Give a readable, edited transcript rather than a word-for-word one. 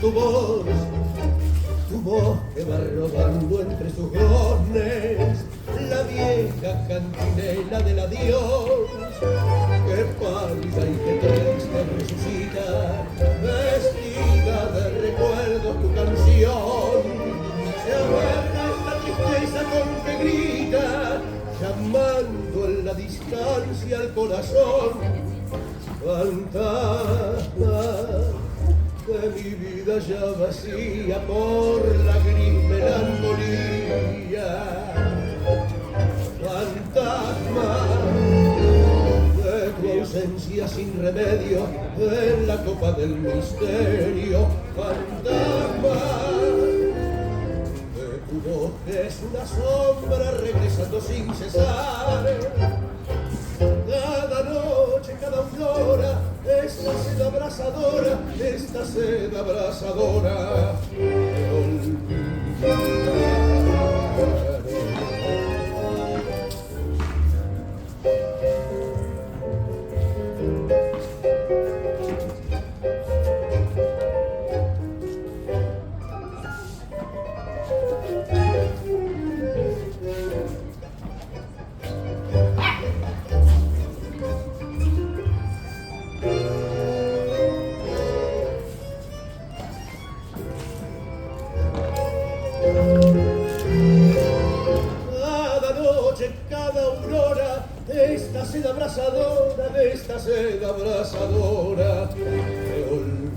tu voz que va rodando entre sus gones la vieja cantinela del adiós, que pálida y que triste resucita, vestida de recuerdos tu canción, se abarca esta tristeza con que grita, llamando en la distancia al corazón, fantasma de mi vida ya vacía por la gris melancolía, fantasma de tu ausencia sin remedio en la copa del misterio, fantasma de tu voz que es una sombra regresando sin cesar. Cada noche, cada aurora, esta sed abrasadora te Cada noche, cada aurora, esta sed abrasadora te olvida.